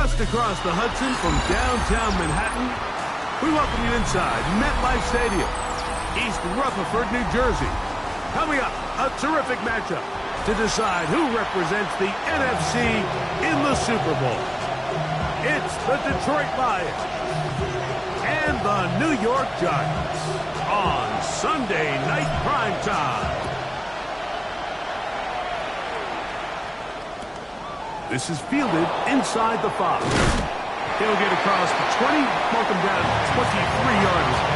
Just across the Hudson from downtown Manhattan, we welcome you inside MetLife Stadium, East Rutherford, New Jersey. Coming up, a terrific matchup to decide who represents the NFC in the Super Bowl. It's the Detroit Lions and the New York Giants on Sunday Night Primetime. This is fielded inside the 5. He'll get across the 20, mark him down 23-yard line.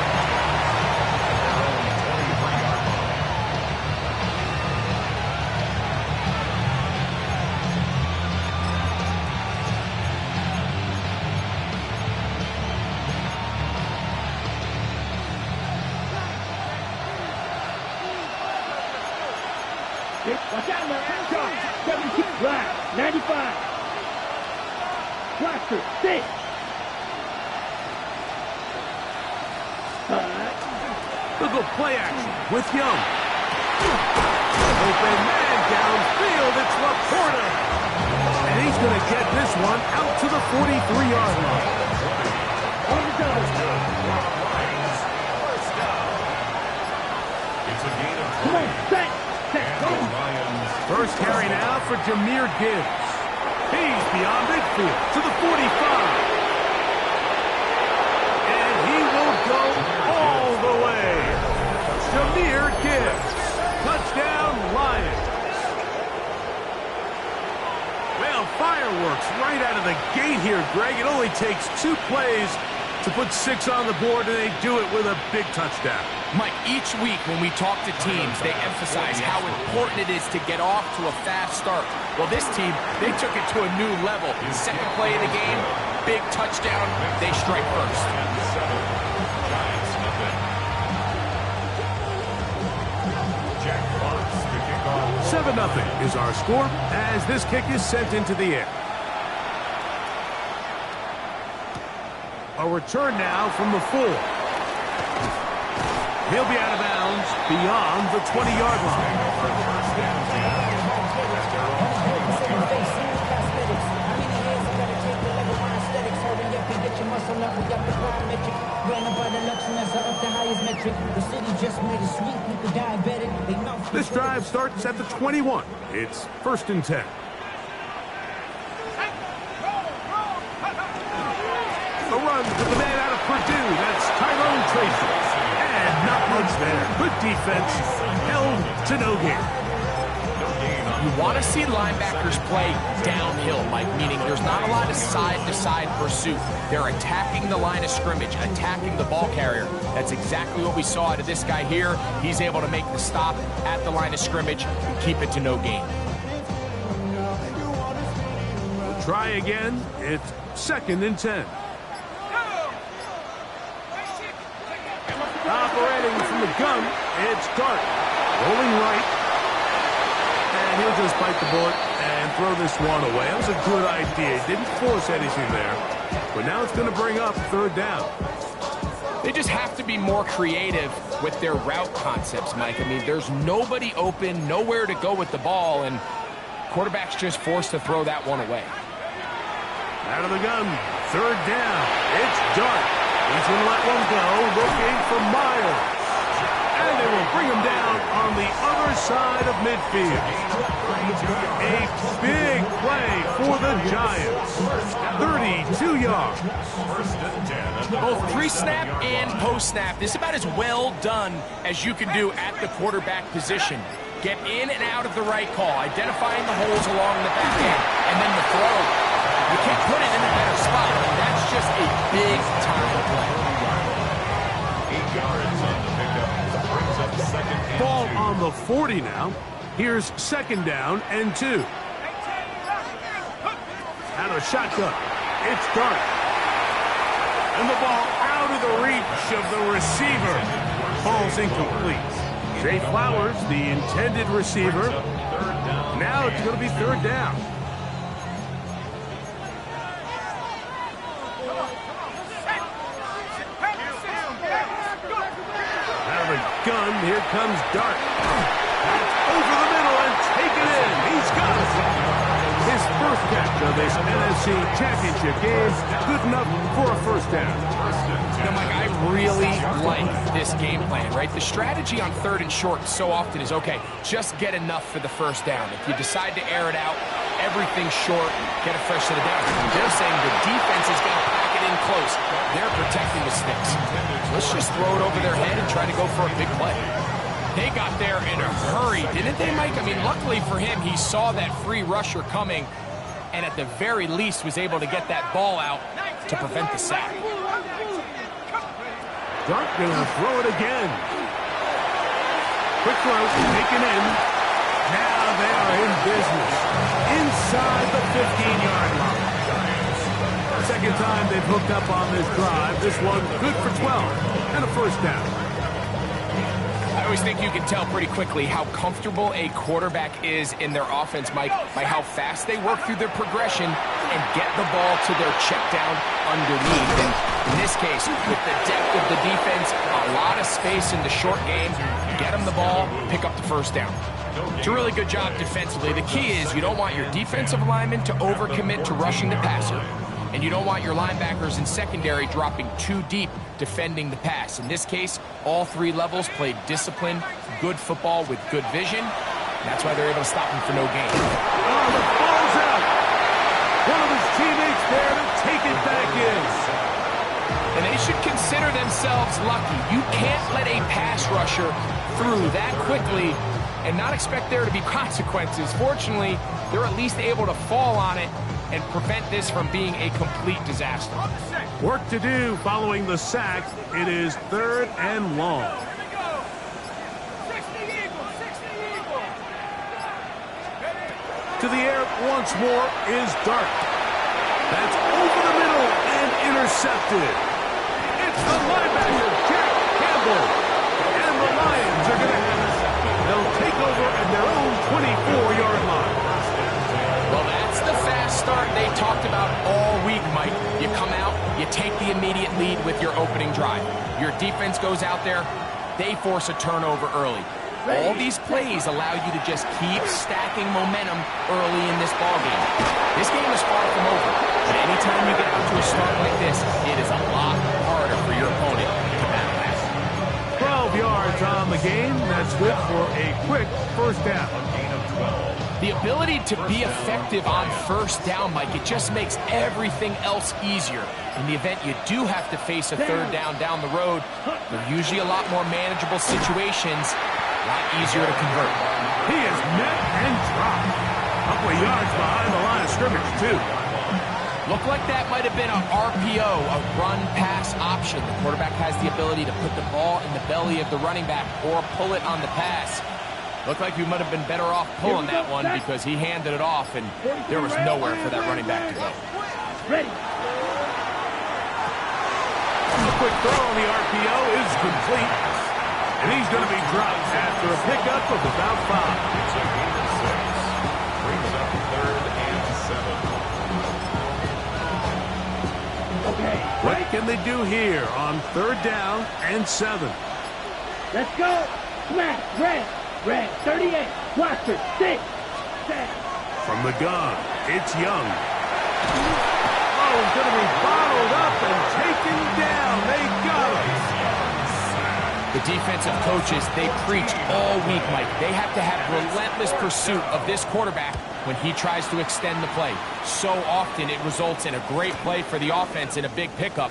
Watch out, man. 72, right, 95. Blaster, 6. Look at play action with Young. Open man downfield, it's Laporta. And he's going to get this one out to the 43-yard line. It's a gain of 20. Come on, set. First carry now for Jahmyr Gibbs. He's beyond midfield to the 45. And he will go all the way. Jahmyr Gibbs. Touchdown, Lions. Well, fireworks right out of the gate here, Greg. It only takes 2 plays to put 6 on the board, and they do it with a big touchdown. Mike, each week when we talk to teams, they emphasize how important it is to get off to a fast start. Well, this team, they took it to a new level. Second play of the game, big touchdown, they strike first. 7-0 is our score as this kick is sent into the air. A return now from the 4. He'll be out of bounds beyond the 20-yard line. This drive starts at the 21. It's 1st and 10. A run to the man out of Purdue. That's Tyrone Tracy. And not much there. Good defense. Held to no gain. You want to see linebackers play downhill, Mike, meaning there's not a lot of side-to-side pursuit. They're attacking the line of scrimmage, attacking the ball carrier. That's exactly what we saw out of this guy here. He's able to make the stop at the line of scrimmage and keep it to no gain. We'll try again. It's 2nd and 10. Operating from the gun, it's Dart. Rolling right. And he'll just bite the bullet and throw this one away. That was a good idea. He didn't force anything there. But now it's going to bring up 3rd down. They just have to be more creative with their route concepts, Mike. I mean, there's nobody open, nowhere to go with the ball, and quarterback's just forced to throw that one away. Out of the gun, 3rd down. It's Dart. He's going to let one go, looking for Myers. And they will bring him down on the other side of midfield. A big play for the Giants. 32 yards. Both pre-snap and post-snap. This is about as well done as you can do at the quarterback position. Get in and out of the right call, identifying the holes along the back end, and then the throw. You can't put it in a better spot. That's just a big-time play. 8 yards on the pickup. Brings up 2nd and 2. Ball on the 40 now. Here's 2nd down and 2. Out of shotgun. It's Dart. And the ball out of the reach of the receiver. Ball's incomplete. Zay Flowers, the intended receiver. Now it's going to be 3rd down. Gun, here comes Dart. Over the middle and taken in. He's got it. His first catch of this NFC Championship game. Good enough for a first down. Now, Mike, I really like this game plan, right? The strategy on 3rd and short so often is, okay, just get enough for the first down. If you decide to air it out, everything short, get a fresh set of downs. They're saying the defense is going to pack it in close. They're protecting the sticks. Let's just throw it over their head and try to go for a big play. They got there in a hurry, didn't they, Mike? I mean, luckily for him, he saw that free rusher coming and at the very least was able to get that ball out to prevent the sack. Dart gonna throw it again. Quick throw, taken in. Now they are in business. Inside the 15-yard line. Second time they've hooked up on this drive. This one good for 12 and a first down. I always think you can tell pretty quickly how comfortable a quarterback is in their offense, Mike, by how fast they work through their progression and get the ball to their check down underneath. And in this case, with the depth of the defense, a lot of space in the short game, get them the ball, pick up the first down. It's a really good job defensively. The key is you don't want your defensive linemen to overcommit to rushing the passer, and you don't want your linebackers in secondary dropping too deep defending the pass. In this case, all 3 levels played disciplined, good football with good vision. And that's why they're able to stop him for no gain. Oh, the ball's out. One of his teammates there to take it back in. And they should consider themselves lucky. You can't let a pass rusher through that quickly and not expect there to be consequences. Fortunately, they're at least able to fall on it and prevent this from being a complete disaster. Work to do following the sack. It is 3rd and long. To the air once more is Dart. That's over the middle and intercepted. It's the linebacker, Jack Campbell. And the Lions are going to have it. They'll take over at their own 24-yard line. Well, that's the fast start they talked about all week, Mike. You come out, you take the immediate lead with your opening drive. Your defense goes out there, they force a turnover early. All these plays allow you to just keep stacking momentum early in this ballgame. This game is far from over, but anytime you get out to a start like this, it is a lot harder for your opponent to battle back. 12 yards on the game. That's good for a quick first down. The ability to be effective on first down, Mike, it just makes everything else easier. In the event you do have to face a 3rd down the road, they're usually a lot more manageable situations, a lot easier to convert. He is met and dropped. A couple of yards behind the line of scrimmage, too. Looked like that might have been an RPO, a run-pass option. The quarterback has the ability to put the ball in the belly of the running back or pull it on the pass. Looked like you might have been better off pulling that one because he handed it off and there was nowhere for that running back to go. Ready. A quick throw on the RPO is complete. And he's going to be dropped after a pickup of about 5. It's a gain of 6. Brings up 3rd and 7. Okay. What can they do here on 3rd down and 7? Let's go. Smash. Red. 38. Watcher. 6. Set. From the gun, it's Young. Oh, he's going to be bottled up and taken down. They got him. The defensive coaches, they preached all week, Mike. They have to have relentless pursuit of this quarterback when he tries to extend the play. So often it results in a great play for the offense and a big pickup.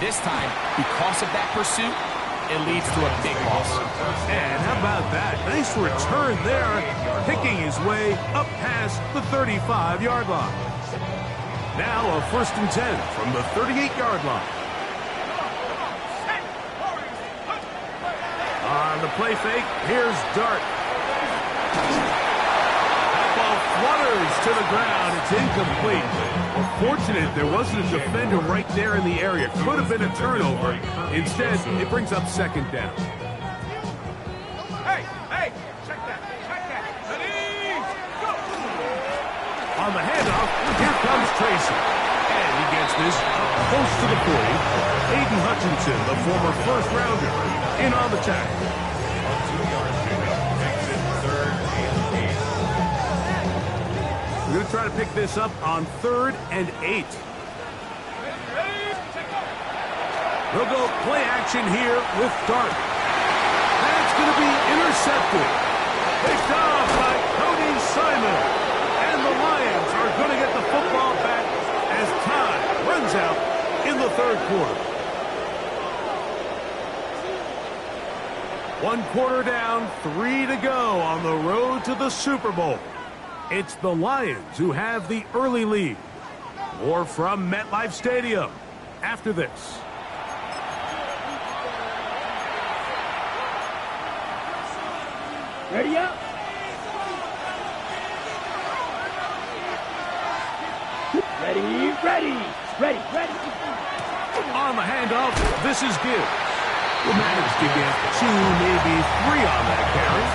This time, because of that pursuit, it leads to a big loss. And how about that? Nice return there, picking his way up past the 35-yard line. Now a 1st and 10 from the 38-yard line. On the play fake, here's Dart. That ball flutters to the ground. It's incomplete. Well, fortunate there wasn't a defender right there in the area. Could have been a turnover. Instead, it brings up 2nd down. Hey, check that. Ready, go. On the handoff, here comes Tracy. And he gets this close to the 40. Aiden Hutchinson, the former 1st-rounder, in on the tackle. On 2 yards, makes it 3rd and 8. We're going to try to pick this up on 3rd and 8. They'll go play action here with Dart. That's going to be intercepted. Picked off by Cody Simon. And the Lions are going to get the football back as time runs out in the 3rd quarter. 1 quarter down, 3 to go on the road to the Super Bowl. It's the Lions who have the early lead. More from MetLife Stadium after this. Ready up. Ready. On the handoff, this is Gibbs. Will manage to get 2, maybe 3 on that carry.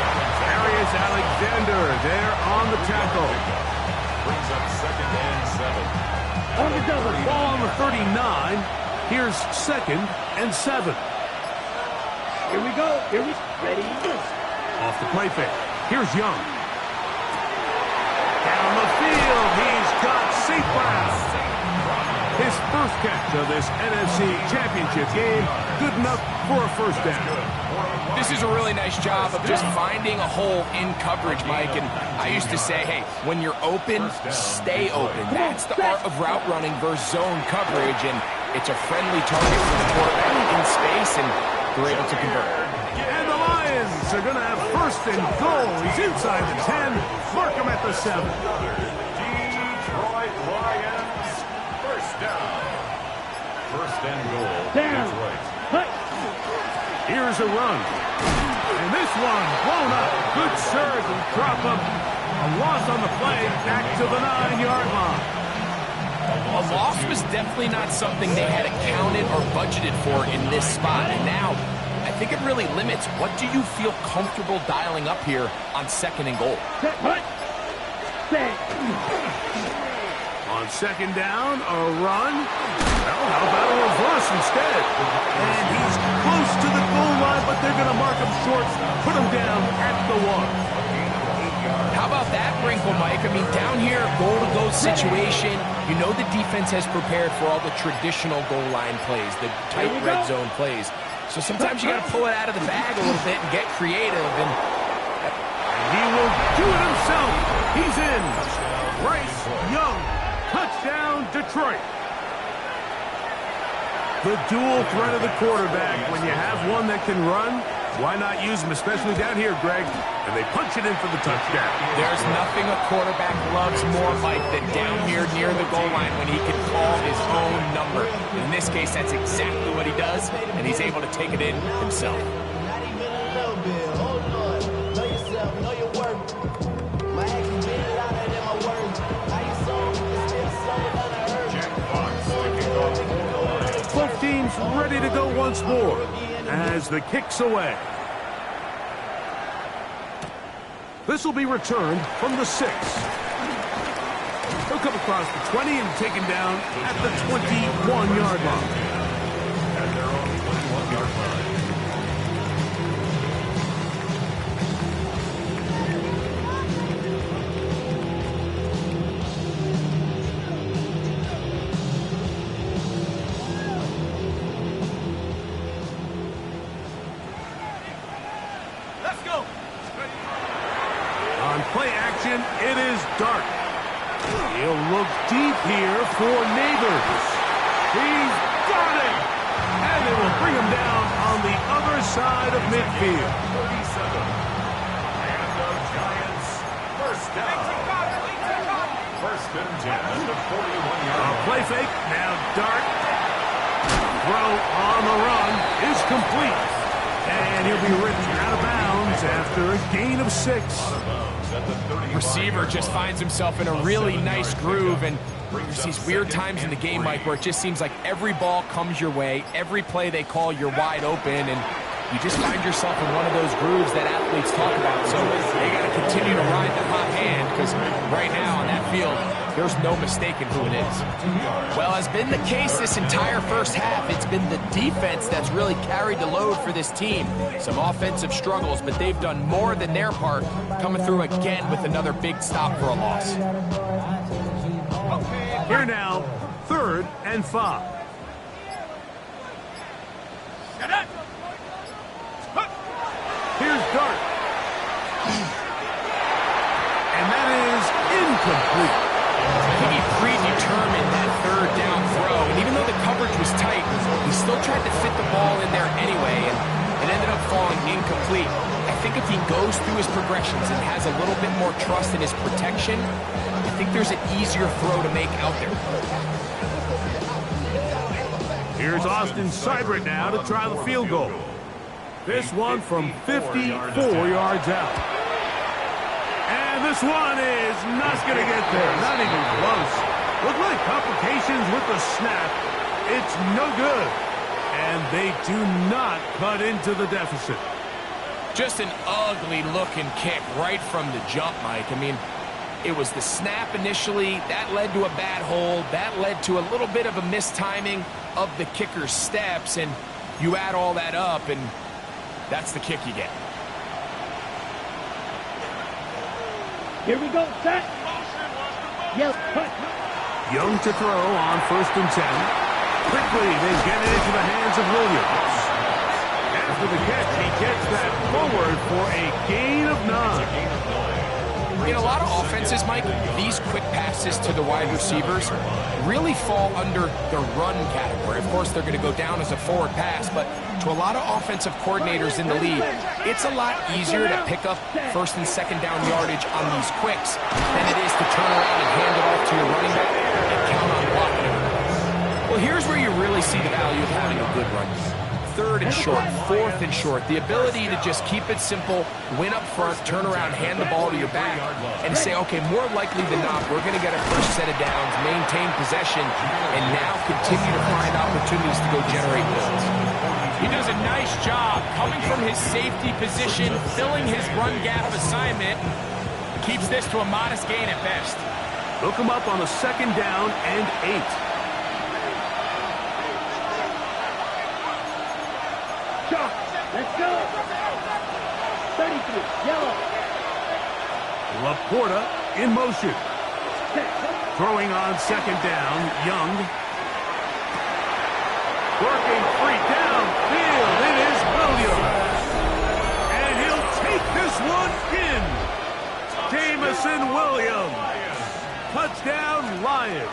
Darius Alexander there on the tackle. Brings up 2nd and 7. On the double. Ball on the 39. Here's 2nd and 7. Here we go. Ready. Off the play fake. Here's Young. Down the field, he's got St. Brown. His first catch of this NFC Championship game, good enough for a first down. This is a really nice job of just finding a hole in coverage, Mike. And I used to say, hey, when you're open, stay open. That's the art of route running versus zone coverage. And it's a friendly target for the quarterback in space, and they're able to convert. And the Lions are going to have 1st and goal. He's inside the 10. Mark him at the 7. Detroit Lions, 1st down. 1st and goal. Detroit. Here's a run. And this one blown up. Good surge and drop up. A loss on the play back to the 9-yard line. A loss was definitely not something they had accounted or budgeted for in this spot. And now, I think it really limits what do you feel comfortable dialing up here on 2nd and goal. On 2nd down, a run. Well, how about a reverse instead? And he's close to the goal line, but they're going to mark him short, put him down at the 1. How about that wrinkle, Mike? I mean, down here, goal-to-go situation, you know the defense has prepared for all the traditional goal line plays, the tight red zone plays. So sometimes you got to pull it out of the bag a little bit and get creative. And he will do it himself. He's in. Bryce Young. Touchdown, Detroit. The dual threat of the quarterback. When you have one that can run, why not use him, especially down here, Greg? And they punch it in for the touchdown. There's nothing a quarterback loves more, Mike, than down here near the goal line when he can call his own number. In this case, that's exactly what he does, and he's able to take it in himself. Both teams ready to go once more as the kick's away. This will be returned from the 6. He'll come across the 20 and taken down at the 21-yard line. At their own 21-yard line. Play action, it is Dart. He'll look deep here for Neighbors. He's got it! And they will bring him down on the other side of midfield. 37. And the Giants, 1st down. 1st and 10 at the 41-yard. Play fake, now Dart. Throw on the run is complete. And he'll be written out of bounds after a gain of 6. Receiver just finds himself in a really nice groove, and there's these weird times in the game, Mike, where it just seems like every ball comes your way, every play they call, you're wide open, and you just find yourself in one of those grooves that athletes talk about. So they got to continue to ride the hot hand, because right now on that field, there's no mistaking who it is. Well, has been the case this entire first half. It's been the defense that's really carried the load for this team. Some offensive struggles, but they've done more than their part, coming through again with another big stop for a loss. Here now, 3rd and 5. Here's Dart. And that is incomplete. I think he predetermined that 3rd down throw, and even though the coverage was tight, he still tried to fit the ball in there anyway, and it ended up falling incomplete. I think if he goes through his progressions and has a little bit more trust in his protection, I think there's an easier throw to make out there. Here's Austin Seibert now to try the field goal. This one from 54 yards out. And this one is not going to get there. Not even close. Look like complications with the snap. It's no good. And they do not cut into the deficit. Just an ugly-looking kick right from the jump, Mike. I mean, it was the snap initially. That led to a bad hold. That led to a little bit of a mistiming of the kicker's steps. And you add all that up, and that's the kick you get. Here we go, set. Yes, cut. Young to throw on 1st and 10. Quickly, they get it into the hands of Williams. After the catch, he gets that forward for a gain of 9. In a lot of offenses, Mike, these quick passes to the wide receivers really fall under the run category. Of course, they're going to go down as a forward pass, but to a lot of offensive coordinators in the league, it's a lot easier to pick up 1st and 2nd down yardage on these quicks than it is to turn around and hand it off to your running back and count on blocking it. Well, here's where you really see the value of having a good run. 3rd and short, 4th and short. The ability to just keep it simple, win up front, turn around, hand the ball to your back, and say, okay, more likely than not, we're going to get a first set of downs, maintain possession, and now continue to find opportunities to go generate wins. He does a nice job coming from his safety position, filling his run gap assignment, keeps this to a modest gain at best. Look him up on a 2nd down and 8. Let's go. 33, yellow. Laporta in motion. Throwing on 2nd down, Young. Working free downfield. It is Williams. And he'll take this one in. Jamison Williams. Touchdown, Lions.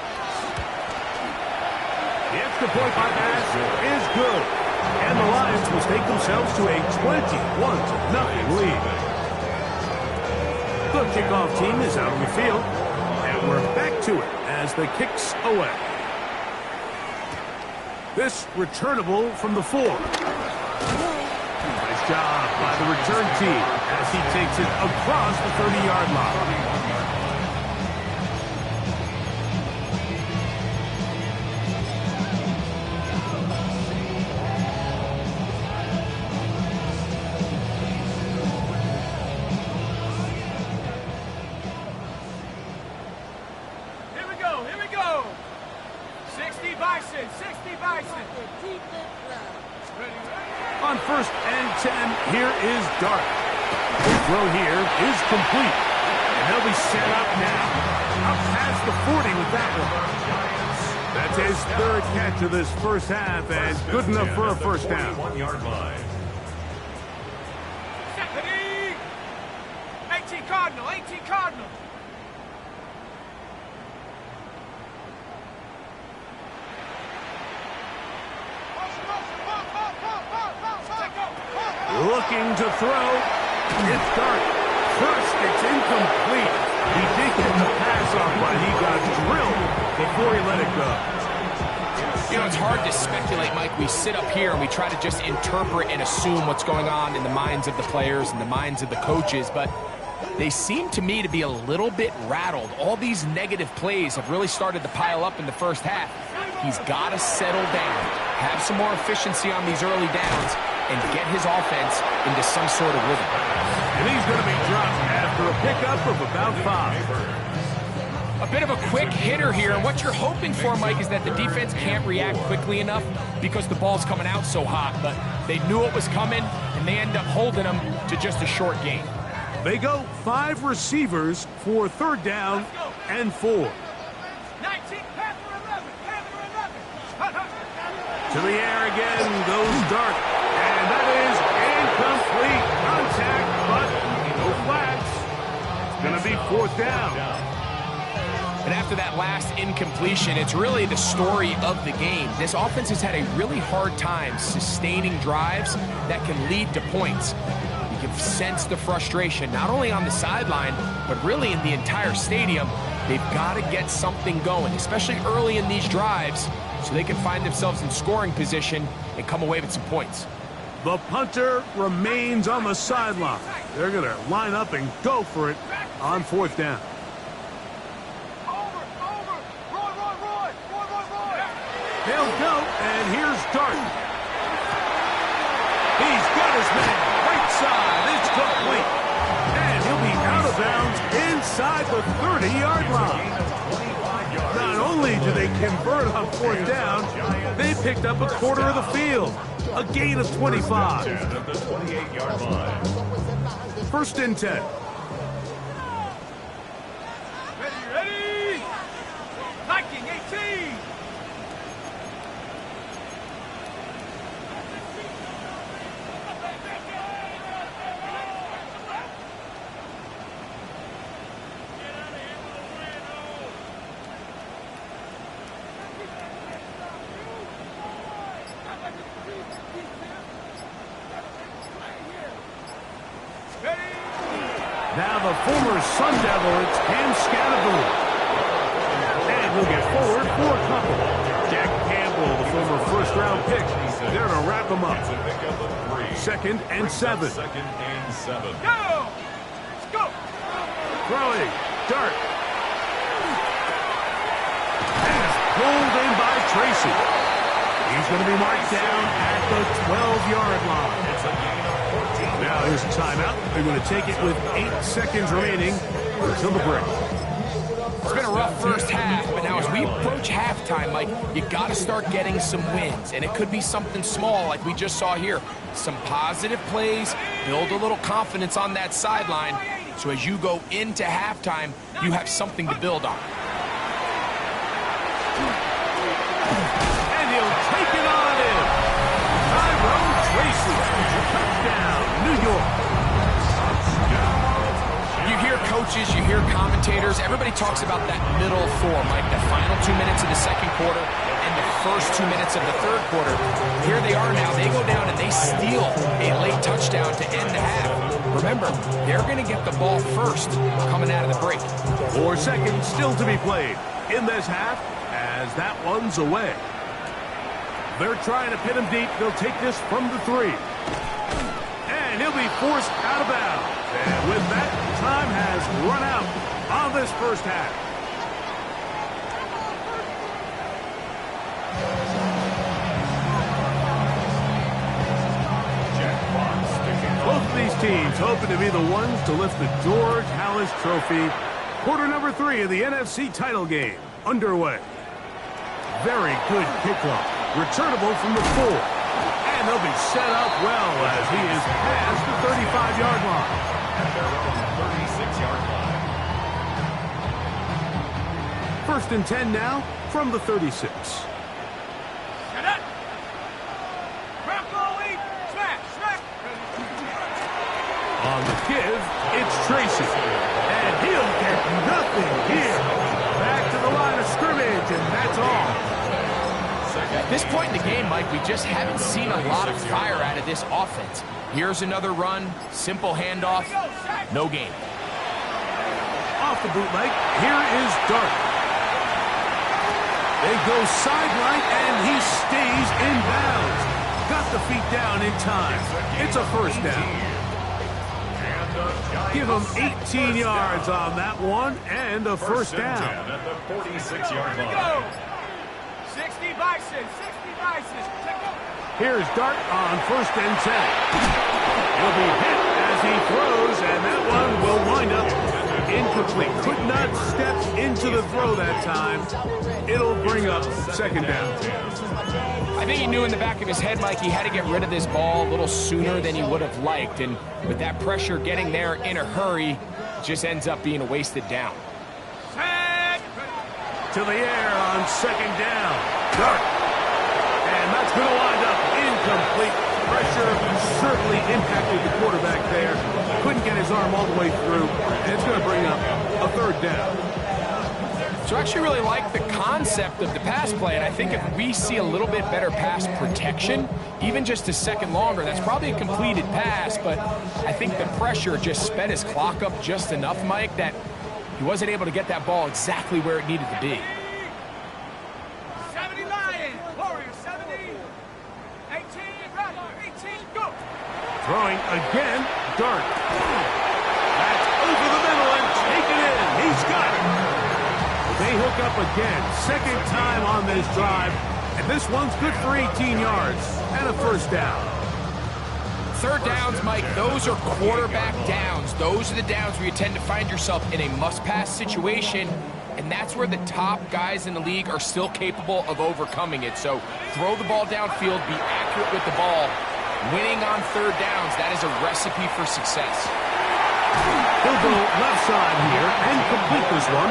The extra point by pass is good. And the Lions will take themselves to a 21-0 lead. The kickoff team is out on the field, and we're back to it as the kicks away. This returnable from the 4. Nice job by the return team as he takes it across the 30-yard line. On 1st and 10, here is Dart. The throw here is complete. And they'll be set up now. Up past the 40 with that one. That's his 3rd catch of this first half, and good enough for a first down. 1-yard line. 18 Cardinal, 18 Cardinal. Looking to throw. It's Dart. First, it's incomplete. He did get the pass off, but he got drilled before he let it go. You know, it's hard to speculate, Mike. We sit up here and we try to just interpret and assume what's going on in the minds of the players and the minds of the coaches, but they seem to me to be a little bit rattled. All these negative plays have really started to pile up in the first half. He's got to settle down, have some more efficiency on these early downs, and get his offense into some sort of rhythm. And he's going to be dropped after a pickup of about 5. A bit of a quick hitter here, and what you're hoping for, Mike, is that the defense can't react quickly enough because the ball's coming out so hot, but they knew it was coming, and they end up holding them to just a short gain. They go 5 receivers for 3rd down and 4. 19, Panther 11, Panther 11. To the air again goes Dart, and that is incomplete contact, but no flags. It's going to be 4th down. And after that last incompletion, it's really the story of the game. This offense has had a really hard time sustaining drives that can lead to points. You can sense the frustration, not only on the sideline, but really in the entire stadium. They've got to get something going, especially early in these drives, so they can find themselves in scoring position and come away with some points. The punter remains on the sideline. They're going to line up and go for it on 4th down. They'll go, and here's Dart. He's got his man right side. It's complete. And he'll be out of bounds inside the 30-yard line. Not only do they convert on 4th down, they picked up a quarter of the field. A gain of 25. 1st and 10. Ready? Viking 18. Now the former Sun Devil, it's Cam Scattergood. And he'll get forward for a couple. Jack Campbell, the former 1st-round pick, there to wrap him up. 2nd and 7. Go! Let's go! Throwing. Dart. And it's pulled in by Tracy. He's going to be marked down at the 12-yard line. Now here's a timeout. They're going to take it with 8 seconds remaining until the break. It's been a rough first half, but now as we approach halftime, Mike, you got to start getting some wins, and it could be something small like we just saw here. Some positive plays, build a little confidence on that sideline, so as you go into halftime, you have something to build on. And he'll take it on in. Tyrone Tracy. Touchdown, New York. You hear coaches, you hear commentators, everybody talks about that middle 4, Mike, the final 2 minutes of the 2nd quarter and the first 2 minutes of the 3rd quarter. Here they are now. They go down and they steal a late touchdown to end the half. Remember, they're going to get the ball first coming out of the break. 4 seconds still to be played in this half as that one's away. They're trying to pin him deep. They'll take this from the 3. And he'll be forced out of bounds. And with that, time has run out on this first half. Both of these teams hoping to be the ones to lift the George Halas Trophy. Quarter number 3 of the NFC title game underway. Very good kickoff. Returnable from the 4. And they'll be set up well as he is past the 35-yard line. At their own 36-yard line. 1st and 10 now from the 36. On the give, it's Tracy. And he'll get nothing here. Back to the line of scrimmage, and that's all. At this point in the game, Mike, we just haven't seen a lot of fire out of this offense. Here's another run, simple handoff, no gain. Off the bootleg, here is Dart. They go sideline, and he stays in bounds. Got the feet down in time. It's a 1st down. Give him 18 yards on that one, and a 1st down. At the 46-yard line. 60 Bison, 60 Bison. Here's Dart on 1st and 10. He'll be hit as he throws, and that one will wind up incomplete. Could not step into the throw that time. It'll bring up 2nd down. I think he knew in the back of his head, Mike, he had to get rid of this ball a little sooner than he would have liked. And with that pressure getting there in a hurry, it just ends up being a wasted down. To the air on 2nd down. Dart. And that's going to wind up incomplete. Pressure certainly impacted the quarterback there. Couldn't get his arm all the way through. And it's going to bring up a 3rd down. So I actually really like the concept of the pass play, and I think if we see a little bit better pass protection, even just a second longer, that's probably a completed pass, but I think the pressure just sped his clock up just enough, Mike, that he wasn't able to get that ball exactly where it needed to be. 70 Lions, Warriors 70, 18, right, 18, go. Throwing again, Dart. That's over the middle and taken in. He's got it. They hook up again, 2nd time on this drive, and this one's good for 18 yards and a 1st down. 3rd downs, Mike, those are quarterback downs. Those are the downs where you tend to find yourself in a must-pass situation, and that's where the top guys in the league are still capable of overcoming it. So throw the ball downfield, be accurate with the ball. Winning on 3rd downs, that is a recipe for success. He'll go left side here and complete this one.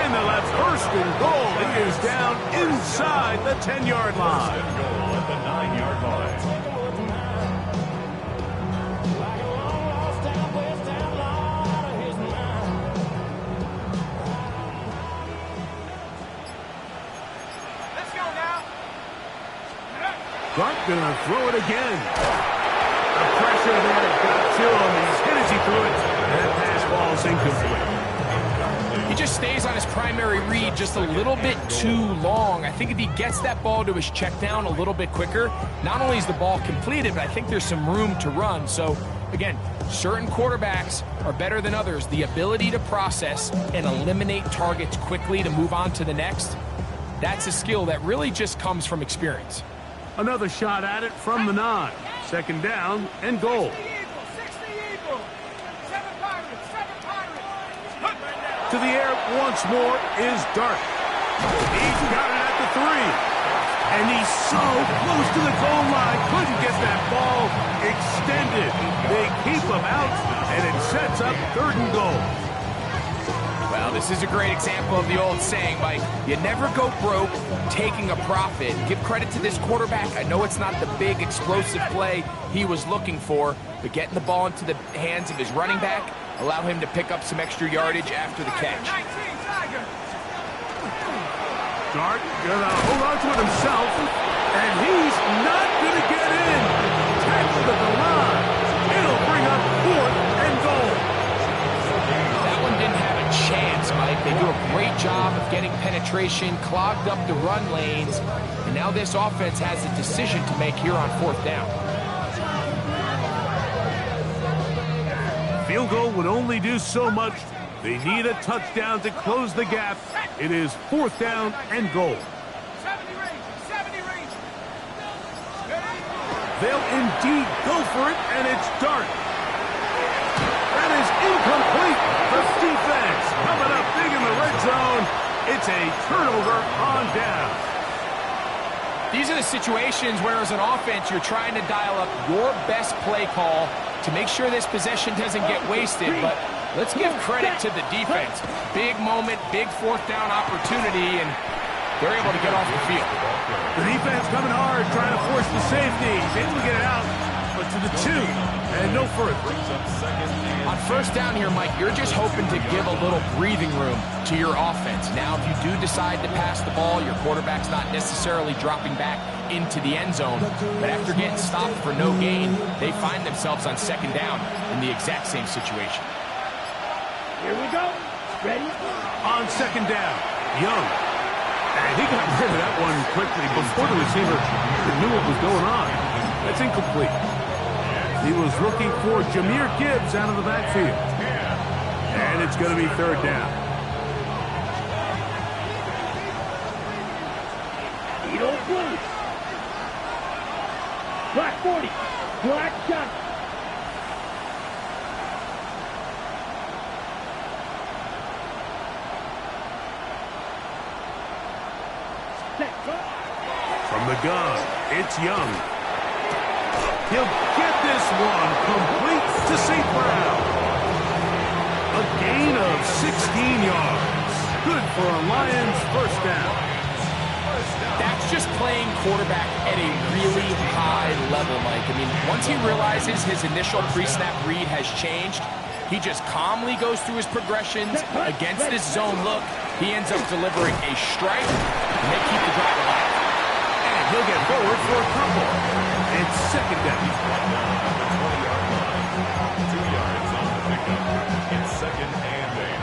And they'll have 1st and goal. He is down inside the 10-yard line. Goal at the 9-yard line. Let's go now. Dart gonna throw it again. The pressure there got to him. He's hit as he threw it. And that pass ball's incomplete. He just stays on his primary read just a little bit too long. I think if he gets that ball to his check down a little bit quicker, not only is the ball completed, but I think there's some room to run. So, again, certain quarterbacks are better than others. The ability to process and eliminate targets quickly to move on to the next, that's a skill that really just comes from experience. Another shot at it from the 9. 2nd down and goal. 60 Eagles, 7 Pirates, 7 Pirates. To the air once more is Dart. He's got it at the 3. And he's so close to the goal line. Couldn't get that ball extended. They keep him out, and it sets up 3rd and goal. Well, this is a great example of the old saying, Mike. You never go broke taking a profit. Give credit to this quarterback. I know it's not the big explosive play he was looking for, but getting the ball into the hands of his running back, allow him to pick up some extra yardage after the catch. 19 Tigers. Dart gonna hold on to it himself, and he's not gonna get in. Tackled at the line. It'll bring up 4th and goal. That one didn't have a chance, Mike. They do a great job of getting penetration, clogged up the run lanes, and now this offense has a decision to make here on 4th down. Field goal would only do so much. They need a touchdown to close the gap. It is 4th down and goal. 70 range. They'll indeed go for it, and it's Dart. That is incomplete. The defense coming up big in the red zone. It's a turnover on down. These are the situations where, as an offense, you're trying to dial up your best play call to make sure this possession doesn't get wasted, but let's give credit to the defense. Big moment, big 4th down opportunity, and they're able to get off the field. The defense coming hard, trying to force the safety. He's able to get it out, but to the 2, and no further. On 1st down here, Mike, you're just hoping to give a little breathing room to your offense. Now, if you do decide to pass the ball, your quarterback's not necessarily dropping back into the end zone, but after getting stopped for no gain, they find themselves on 2nd down in the exact same situation. Here we go. Ready? On 2nd down, Young. And he got rid of that one quickly before the receiver knew what was going on. That's incomplete. He was looking for Jahmyr Gibbs out of the backfield. And it's going to be 3rd down. 40. Black shot. From the gun, it's Young. He'll get this one complete to St. Brown. A gain of 16 yards. Good for a Lions first down. That's just playing quarterback at a really high level, Mike. I mean, once he realizes his initial pre-snap read has changed, he just calmly goes through his progressions against this zone look. He ends up delivering a strike, and they keep the drive alive. And he'll get forward for a couple. It's second down. He's brought down at the 20-yard line. 2 yards on the pickup. It's second and 8.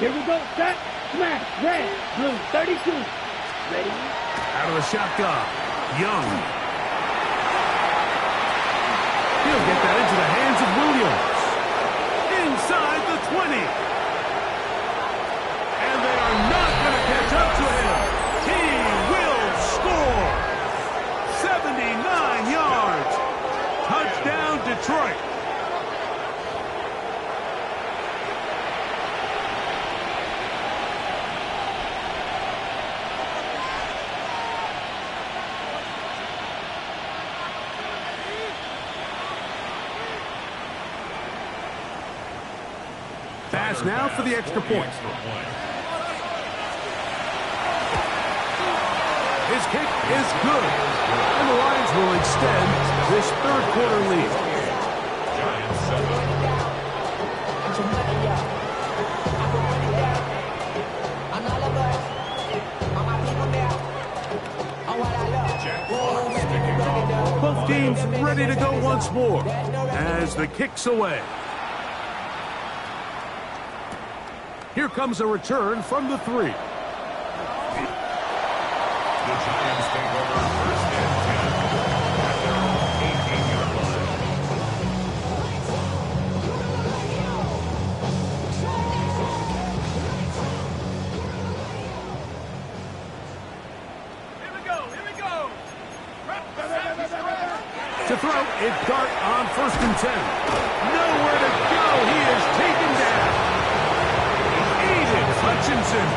Here we go. Set. Smash. Red. Blue. 32. Ready? Out of the shotgun. Young. He'll get that into the hands of Williams. Inside the 20. And they are not going to catch up to him. He will score. 79 yards. Touchdown, Detroit. Pass now for the extra point. His kick is good. And the Lions will extend this third quarter lead. Giants 7. Both teams ready to go once more as the kick's away. Here comes a return from the 3. The Giants take over first and 10 at their own 18-yard line. Here we go. Here we go. To throw, it's Dart on first and 10. Nowhere to go. He is taken down. Hutchinson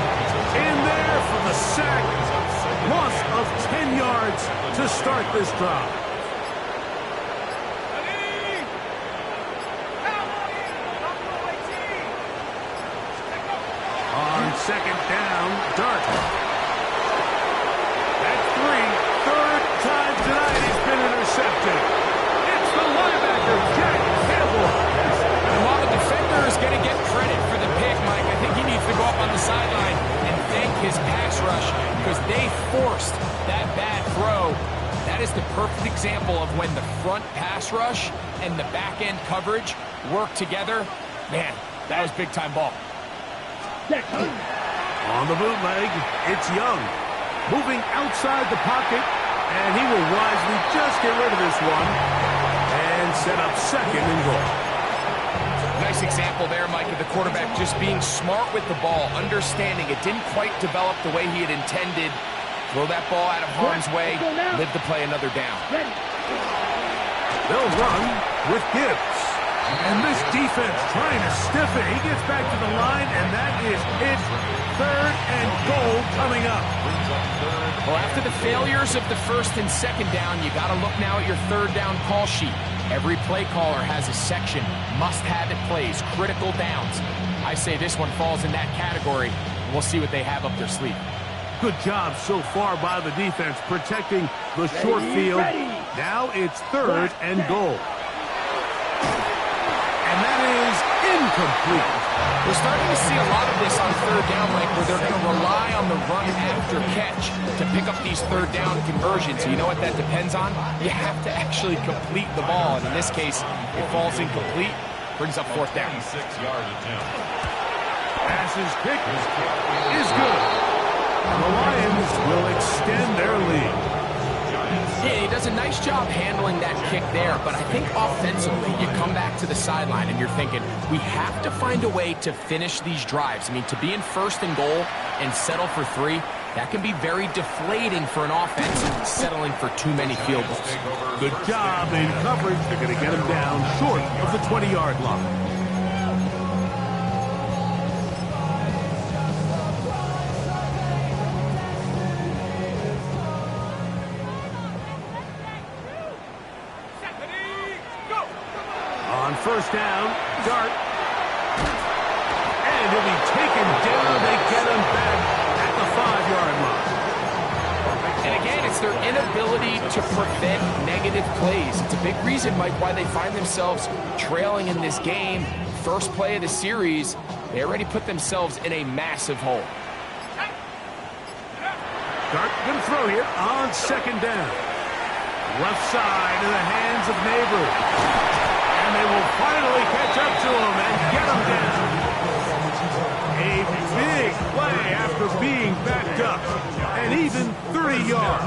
in there for the sack. Loss of 10 yards to start this drive. On second down, Dart. That's 3. Third time tonight he's been intercepted. It's the linebacker, Jack Campbell. And while the defender is going to get credit for the pick, Mike, I think he needs to go up on the sideline and thank his pass rush because they forced that bad throw. That is the perfect example of when the front pass rush and the back end coverage work together. Man, that was big-time ball. On the bootleg, it's Young. Moving outside the pocket, and he will wisely just get rid of this one and set up second and goal. Nice example there, Mike, of the quarterback just being smart with the ball, understanding it didn't quite develop the way he had intended. Throw that ball out of harm's way, live to play another down. They'll run with Gibbs. And this defense trying to stiff it. He gets back to the line, and that is it. Third and goal coming up. Well, after the failures of the first and second down, you got to look now at your third down call sheet. Every play caller has a section, must-have it plays, critical downs. I say this one falls in that category, and we'll see what they have up their sleeve. Good job so far by the defense protecting the short field. Now it's third and goal. And that is incomplete. We're starting to see a lot of this on third down, Mike, where they're going to rely on the run after catch to pick up these third down conversions. You know what that depends on? You have to actually complete the ball. And in this case, it falls incomplete, brings up fourth down. 6-yard attempt. Passes kick is good. And the Lions will extend their lead. Yeah, he does a nice job handling that kick there, but I think offensively you come back to the sideline and you're thinking, we have to find a way to finish these drives. I mean, to be in first and goal and settle for 3, That can be very deflating for an offense settling for too many field goals. Good job in coverage. They're going to get him down short of the 20-yard line. On first down, Dart. And he'll be taken down. They get him back at the 5-yard line. And again, it's their inability to prevent negative plays. It's a big reason, Mike, why they find themselves trailing in this game. First play of the series, they already put themselves in a massive hole. Dart going to throw here on second down. Left side in the hands of Neighbors. And they will finally catch up to him and get him down. A big play after being backed up. And even 30 yards.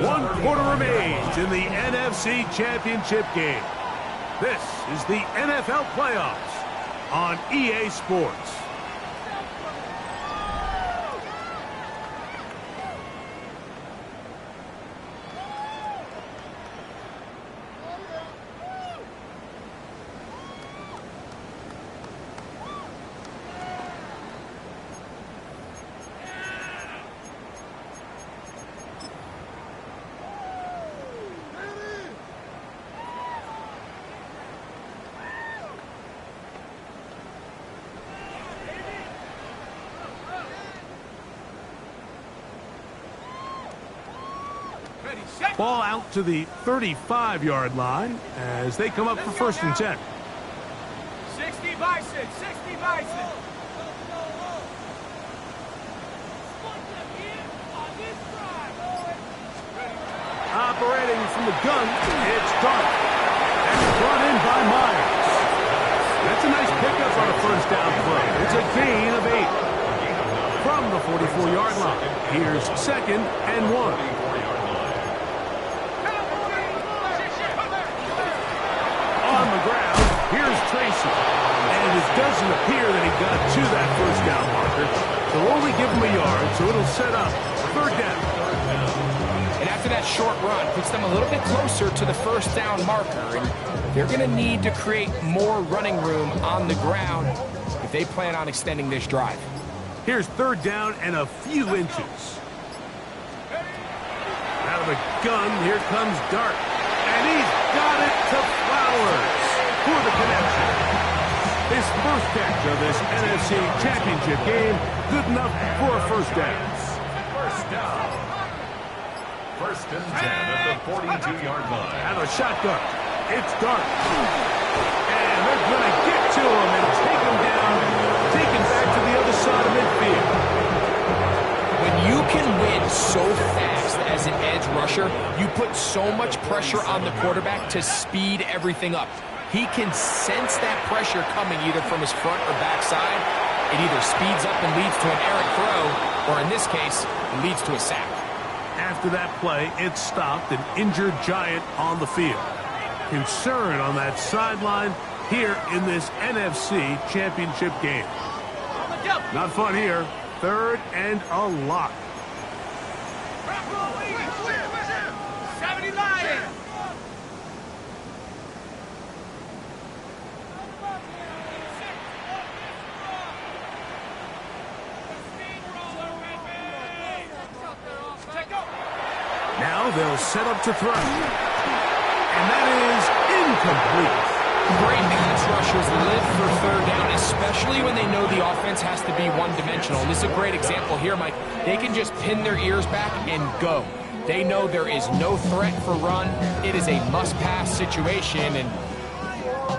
1 quarter remains in the NFC Championship game. This is the NFL playoffs on EA Sports. Ball out to the 35-yard line as they come up for first and 10. 60 Bison, 60 Bison. Operating from the gun, it's Dart. And brought in by Myers. That's a nice pickup on a first down play. It's a gain of 8. From the 44-yard line, here's second and 1. On the ground, here's Tracy. And it doesn't appear that he got to that first down marker. They'll only give him a yard, so it'll set up third down. And after that short run, puts them a little bit closer to the first down marker. And they're going to need to create more running room on the ground if they plan on extending this drive. Here's third down and a few inches. Out of the gun, here comes Dart. And he's got it to Flowers for the connection. His first catch of this NFC Championship game, good enough for a first down. First down. First and 10 at the 42-yard line. Out of a shotgun, it's Dart. And they're going to get to him and take him down, take him back to the other side of midfield. When you can win so fast as an edge rusher, you put so much pressure on the quarterback to speed everything up. He can sense that pressure coming either from his front or back side. It either speeds up and leads to an errant throw, or in this case, it leads to a sack. After that play, it stopped an injured Giant on the field. Concern on that sideline here in this NFC Championship game. Not fun here. Third and a lot. 70 Lions. Now they'll set up to throw. And that is incomplete. Great pass rushers live for third down, especially when they know the offense has to be one-dimensional. And this is a great example here, Mike. They can just pin their ears back and go. They know there is no threat for run. It is a must-pass situation, and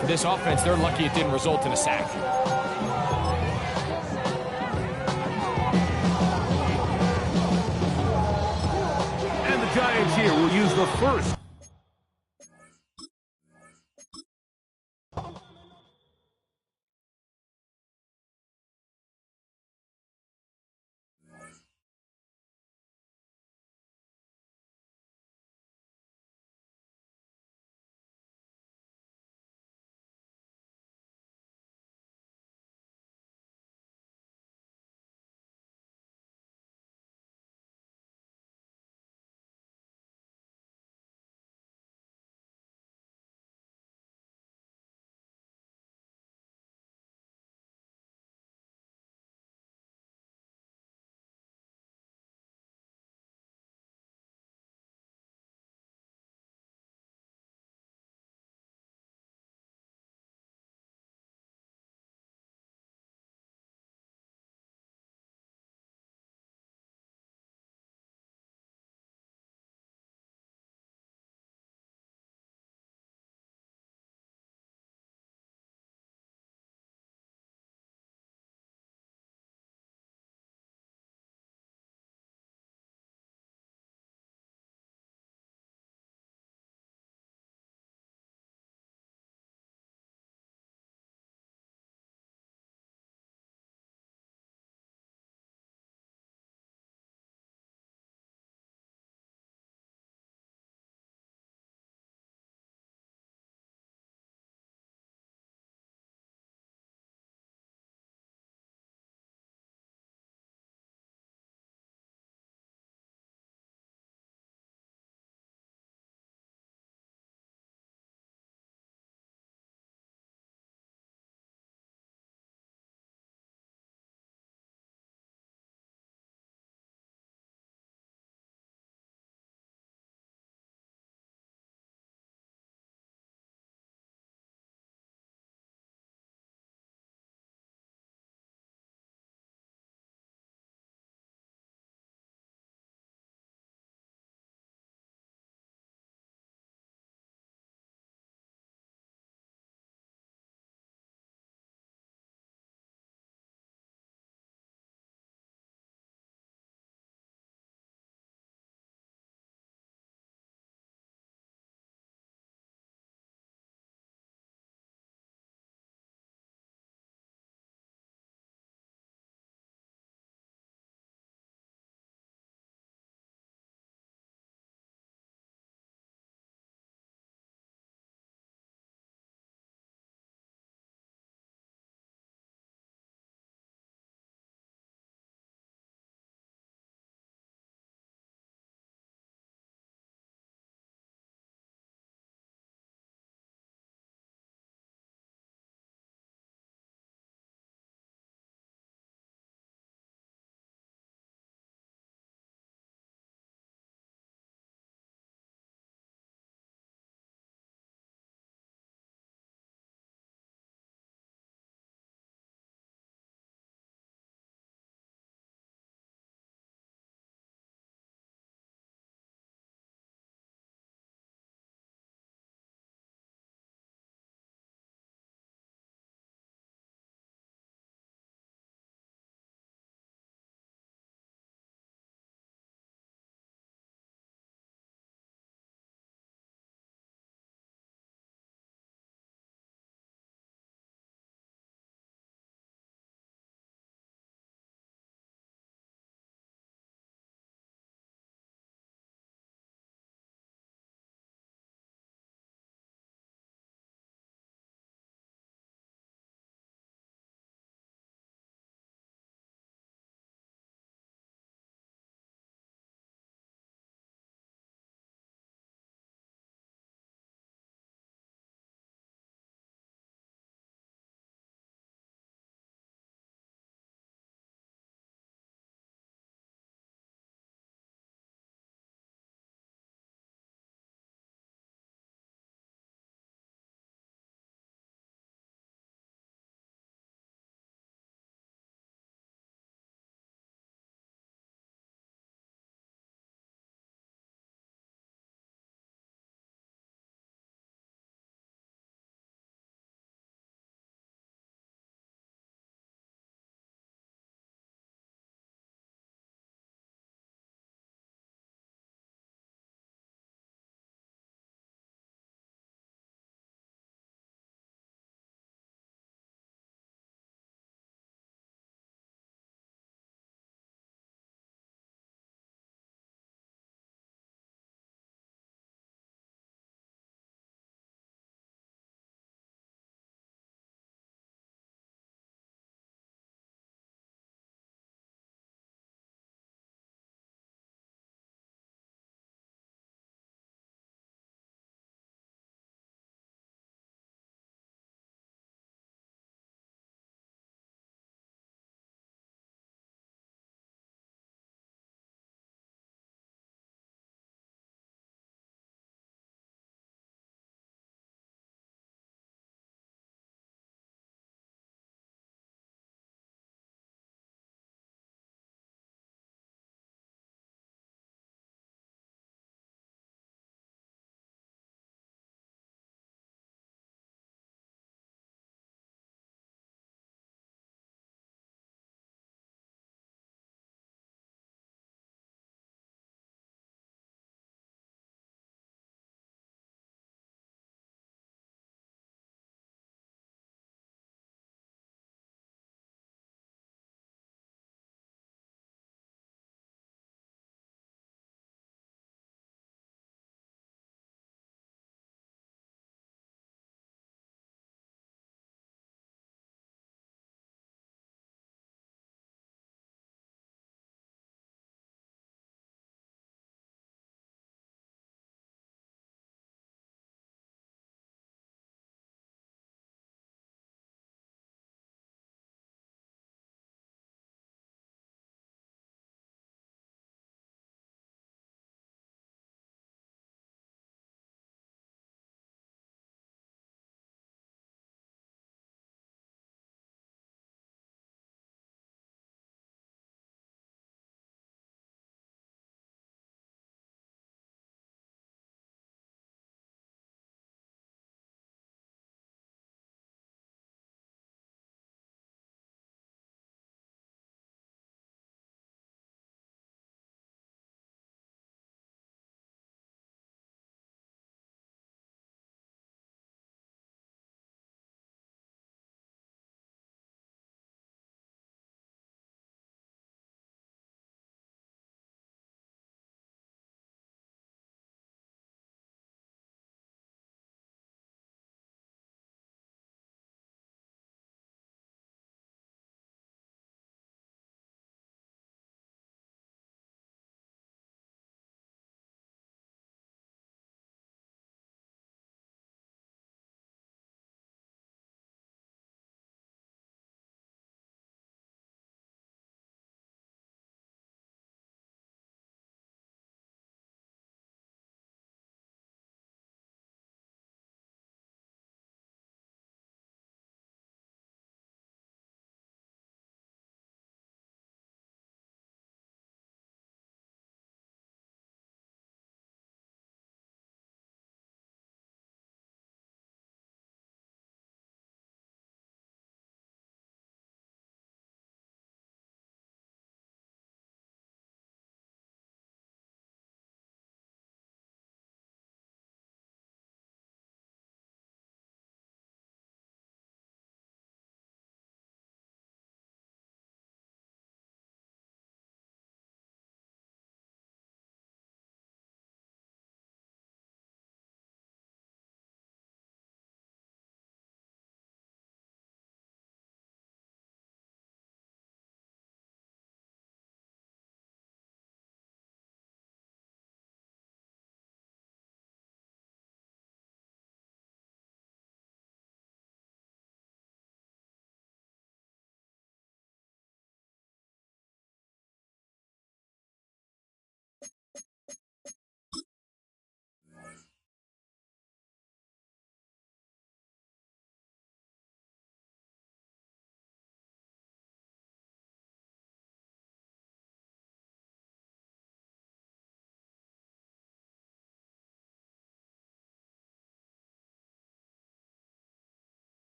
for this offense, they're lucky it didn't result in a sack. And the Giants here will use the first